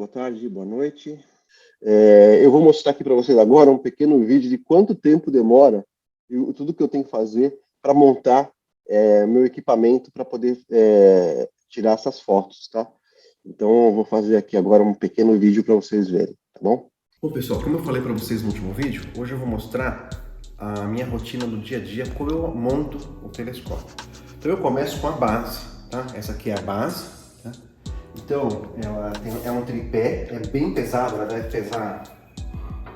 boa tarde, boa noite. Eu vou mostrar aqui para vocês agora um pequeno vídeo de quanto tempo demora e tudo que eu tenho que fazer para montar meu equipamento para poder tirar essas fotos, tá? Então eu vou fazer aqui agora um pequeno vídeo para vocês verem, tá bom? Bom pessoal, como eu falei para vocês no último vídeo, hoje eu vou mostrar a minha rotina do dia a dia, como eu monto o telescópio. Então eu começo com a base, tá? Essa aqui é a base, tá? Então ela é um tripé, é bem pesado, ela deve pesar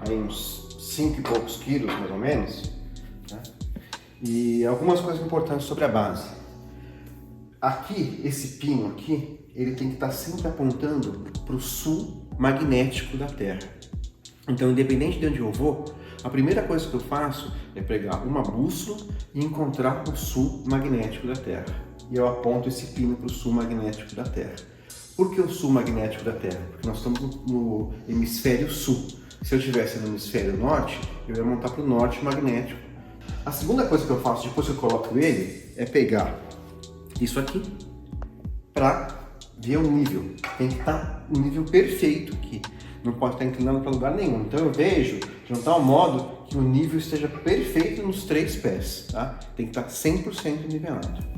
aí uns 5 e poucos quilos mais ou menos, tá? E algumas coisas importantes sobre a base. Aqui, esse pino aqui, ele tem que estar sempre apontando para o sul magnético da Terra. Então, independente de onde eu vou, a primeira coisa que eu faço é pegar uma bússola e encontrar o sul magnético da Terra. E eu aponto esse pino para o sul magnético da Terra. Por que o sul magnético da Terra? Porque nós estamos no hemisfério sul. Se eu estivesse no hemisfério norte, eu ia montar para o norte magnético. A segunda coisa que eu faço depois que eu coloco ele é pegar isso aqui para ver o nível. Tem que estar o nível perfeito aqui. Não pode estar inclinando para lugar nenhum. Então eu vejo de um tal modo que o nível esteja perfeito nos 3 pés, tá? Tem que estar 100% nivelado.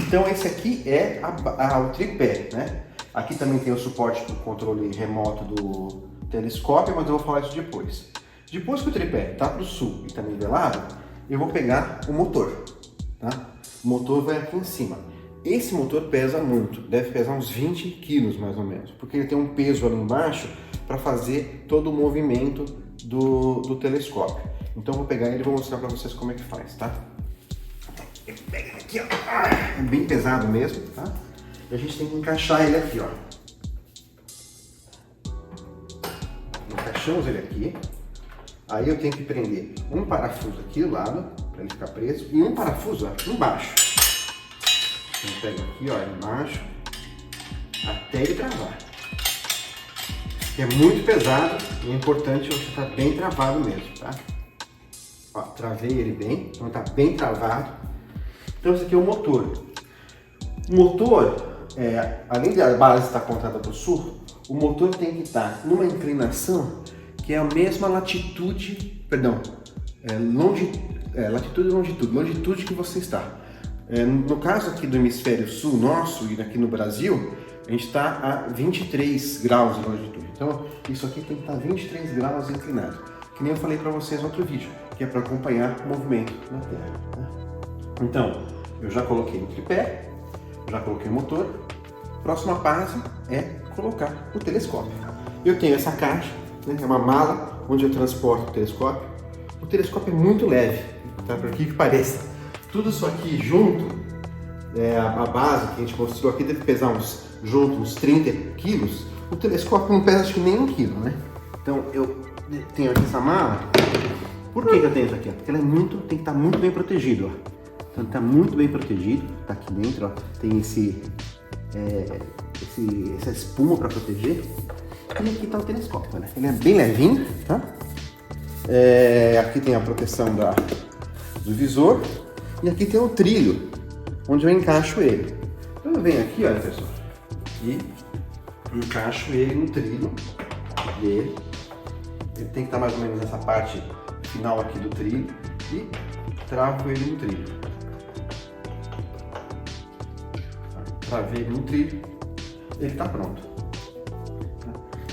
Então esse aqui é o tripé, né? Aqui também tem o suporte para o controle remoto do telescópio, mas eu vou falar isso depois. Depois que o tripé está para o sul e está nivelado, eu vou pegar o motor, tá? O motor vai aqui em cima. Esse motor pesa muito, deve pesar uns 20 quilos mais ou menos, porque ele tem um peso ali embaixo para fazer todo o movimento do telescópio. Então eu vou pegar ele e vou mostrar para vocês como é que faz, tá? Ele pega aqui, ó, é bem pesado mesmo, tá? E a gente tem que encaixar ele aqui, ó. Encaixamos ele aqui. Aí eu tenho que prender um parafuso aqui do lado, para ele ficar preso, e um parafuso, ó, embaixo. Eu pego aqui, ó, embaixo, até ele travar. É muito pesado e é importante você estar bem travado mesmo, tá? Ó, travei ele bem, então tá bem travado. Então esse aqui é o motor. O motor, além da base estar apontada para o sul, o motor tem que estar numa inclinação que é a mesma latitude, latitude e longitude, longitude que você está. No caso aqui do hemisfério sul nosso e aqui no Brasil, a gente está a 23 graus de longitude. Então isso aqui tem que estar 23 graus inclinado. Que nem eu falei para vocês no outro vídeo, que é para acompanhar o movimento na Terra, né? Então, eu já coloquei o tripé, já coloquei o motor. Próxima fase é colocar o telescópio. Eu tenho essa caixa, né? É uma mala onde eu transporto o telescópio. O telescópio é muito leve, tá? Por que pareça. Tudo isso aqui junto, a base que a gente mostrou aqui deve pesar uns 30 quilos. O telescópio não pesa acho que nem 1 quilo, né? Então eu tenho aqui essa mala. Por que eu tenho isso aqui? Porque ela tem que estar muito bem protegido, ó. Então está muito bem protegido, tá aqui dentro, ó. Tem essa espuma para proteger. E aqui está o telescópio, né? Ele é bem levinho, tá? Aqui tem a proteção do visor. E aqui tem o trilho, onde eu encaixo ele. Então eu venho aqui, olha pessoal, e encaixo ele no trilho dele. Ele tem que estar mais ou menos nessa parte final aqui do trilho e travo ele no trilho. Travei ele no trilho, ele está pronto.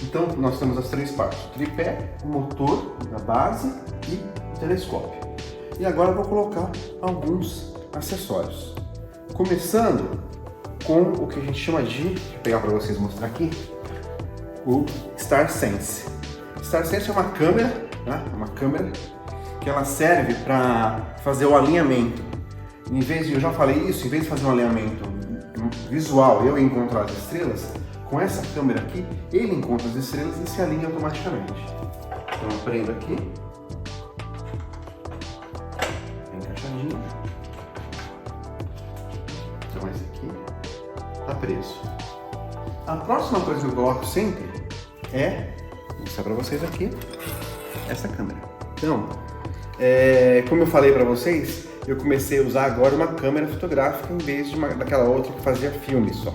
Então nós temos as 3 partes: o tripé, o motor, a base e o telescópio. E agora eu vou colocar alguns acessórios. Começando com o que a gente chama vou pegar para vocês mostrar aqui, o StarSense. StarSense é uma câmera, né? Uma câmera que ela serve para fazer o alinhamento. Eu já falei isso, em vez de fazer um alinhamento visual, eu encontrar as estrelas, com essa câmera aqui, ele encontra as estrelas e se alinha automaticamente. Então eu prendo aqui. Então esse aqui está preso. A próxima coisa que eu coloco sempre vou mostrar para vocês aqui, essa câmera. Então, como eu falei para vocês, eu comecei a usar agora uma câmera fotográfica em vez daquela outra que fazia filme só.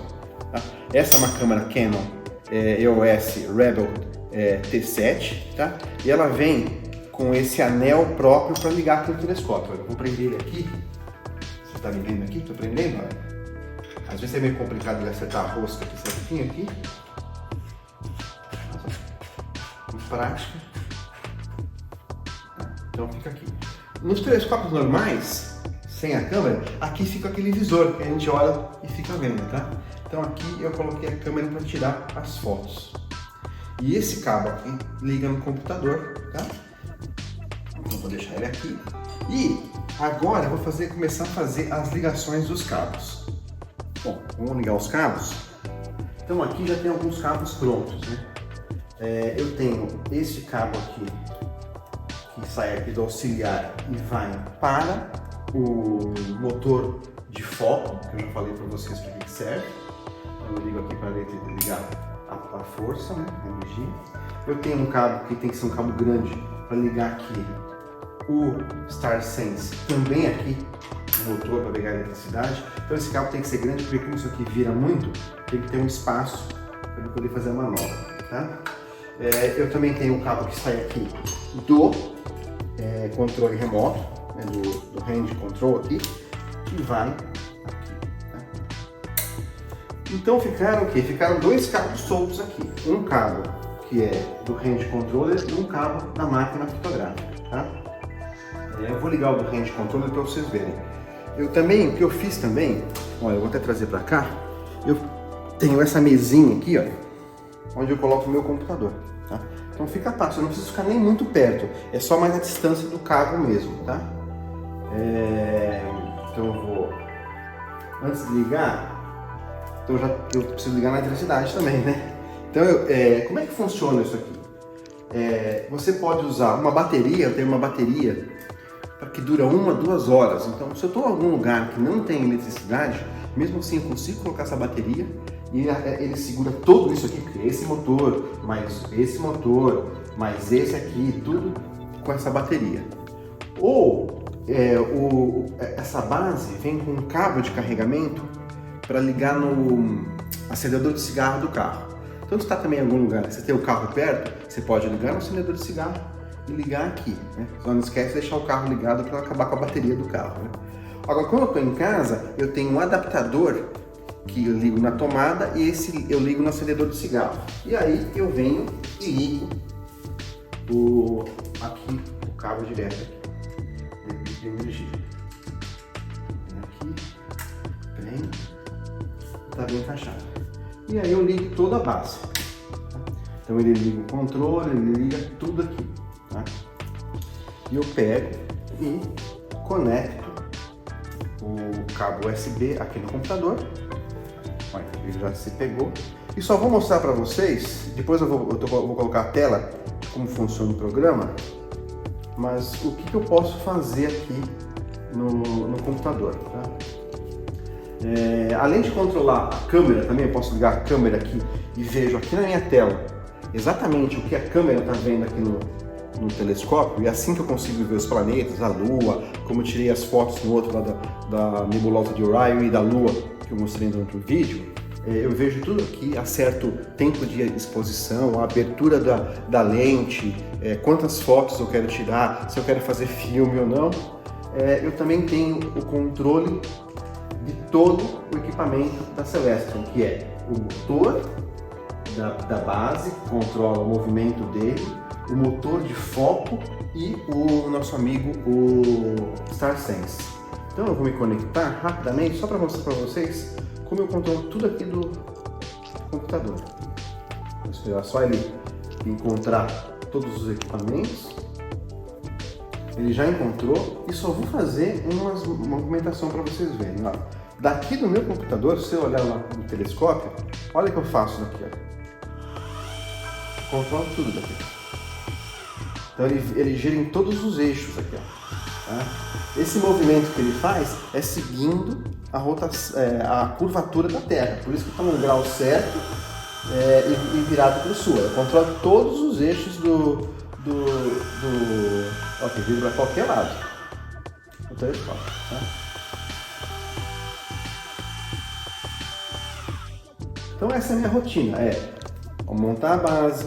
Tá? Essa é uma câmera Canon EOS Rebel T7, tá? E ela vem com esse anel próprio para ligar aqui no telescópio. Eu vou prender ele aqui. Você está me vendo aqui? Estou prendendo, olha. Às vezes é meio complicado de acertar a rosca aqui certinho aqui. Muito prática. Então fica aqui. Nos telescópios normais, sem a câmera, aqui fica aquele visor que a gente olha e fica vendo, tá? Então aqui eu coloquei a câmera para tirar as fotos. E esse cabo aqui liga no computador, tá? Então vou deixar ele aqui. E agora eu vou começar a fazer as ligações dos cabos. Bom, vamos ligar os cabos. Então aqui já tem alguns cabos prontos, né? Eu tenho este cabo aqui, que sai aqui do auxiliar e vai para o motor de foco, que eu já falei para vocês para que serve. Então eu ligo aqui para ligar a força, né? A energia. Eu tenho um cabo que tem que ser um cabo grande para ligar aqui o StarSense, também aqui o motor para pegar a eletricidade. Então esse cabo tem que ser grande, porque como isso aqui vira muito, tem que ter um espaço para ele poder fazer a manobra, tá? Eu também tenho um cabo que sai aqui do controle remoto, né, do hand control aqui, e vai aqui, tá? Então ficaram o quê? Ficaram dois cabos soltos aqui. Um cabo que é do hand controller e um cabo da máquina fotográfica, tá? Eu vou ligar o do hand controller para vocês verem. O que eu fiz também, olha, eu vou até trazer para cá, eu tenho essa mesinha aqui, ó, onde eu coloco o meu computador, tá? Então fica fácil, eu não preciso ficar nem muito perto, é só mais a distância do cabo mesmo, tá? Então eu vou, antes de ligar, então eu preciso ligar na eletricidade também, né? Então como é que funciona isso aqui? Você pode usar uma bateria, eu tenho uma bateria que dura 1 a 2 horas. Então, se eu estou em algum lugar que não tem eletricidade, mesmo assim eu consigo colocar essa bateria e ele segura tudo isso aqui, porque esse motor, mais esse aqui, tudo com essa bateria. Ou essa base vem com um cabo de carregamento para ligar no acendedor de cigarro do carro. Então, se está também em algum lugar, você tem o carro perto, você pode ligar no acendedor de cigarro e ligar aqui, né? Só não esquece de deixar o carro ligado para não acabar com a bateria do carro, né? Agora, quando eu estou em casa, eu tenho um adaptador que eu ligo na tomada e esse eu ligo no acendedor de cigarro. E aí eu venho e ligo o cabo direto aqui de energia. Vem aqui, prende, está bem encaixado. E aí eu ligo toda a base. Tá? Então ele liga o controle, ele liga tudo aqui. Tá? E eu pego e conecto o cabo USB aqui no computador. Olha, ele já se pegou. E só vou mostrar para vocês, depois eu vou colocar a tela de como funciona o programa, mas o que eu posso fazer aqui no computador. Tá? Além de controlar a câmera, também eu posso ligar a câmera aqui e vejo aqui na minha tela exatamente o que a câmera está vendo aqui no telescópio, e assim que eu consigo ver os planetas, a Lua, como eu tirei as fotos no outro lado da nebulosa de Orion e da Lua, que eu mostrei no outro vídeo, eu vejo tudo aqui, acerto tempo de exposição, a abertura da lente, quantas fotos eu quero tirar, se eu quero fazer filme ou não. Eu também tenho o controle de todo o equipamento da Celestron, que é o motor da base, controla o movimento dele, o motor de foco e o nosso amigo o StarSense. Então eu vou me conectar rapidamente só para mostrar para vocês como eu controlo tudo aqui do computador. Vou esperar só ele encontrar todos os equipamentos. Ele já encontrou e só vou fazer uma movimentação para vocês verem. Ó. Daqui do meu computador, se eu olhar lá no telescópio, olha o que eu faço daqui. Ó. Controlo tudo daqui. Então ele gira em todos os eixos aqui. Ó. Tá? Esse movimento que ele faz é seguindo a curvatura da Terra. Por isso que está no grau certo e virado para o sul. Eu controlo todos os eixos ok, vira para qualquer lado. O telescópio. Tá? Então essa é a minha rotina. montar a base,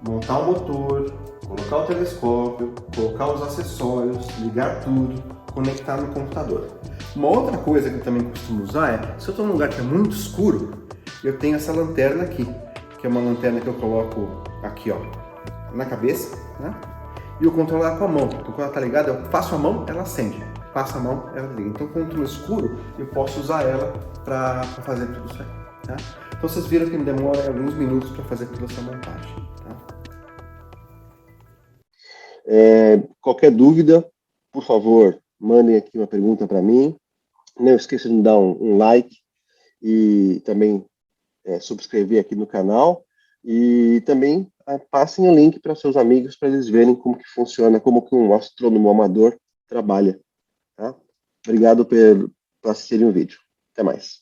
montar o motor, colocar o telescópio, colocar os acessórios, ligar tudo, conectar no computador. Uma outra coisa que eu também costumo usar é, se eu estou num lugar que é muito escuro, eu tenho essa lanterna aqui, que é uma lanterna que eu coloco aqui, ó, na cabeça, né? E o controlar com a mão. Então, quando ela está ligada, eu passo a mão, ela acende. Passo a mão, ela liga. Então, quando estou no escuro, eu posso usar ela para fazer tudo isso aí. Tá? Então, vocês viram que me demora alguns minutos para fazer toda essa montagem. Tá? Qualquer dúvida, por favor, mandem aqui uma pergunta para mim. Não esqueça de dar um like e também subscrever aqui no canal. E também passem o link para seus amigos para eles verem como que funciona, como que um astrônomo amador trabalha. Tá? Obrigado por assistirem o vídeo. Até mais.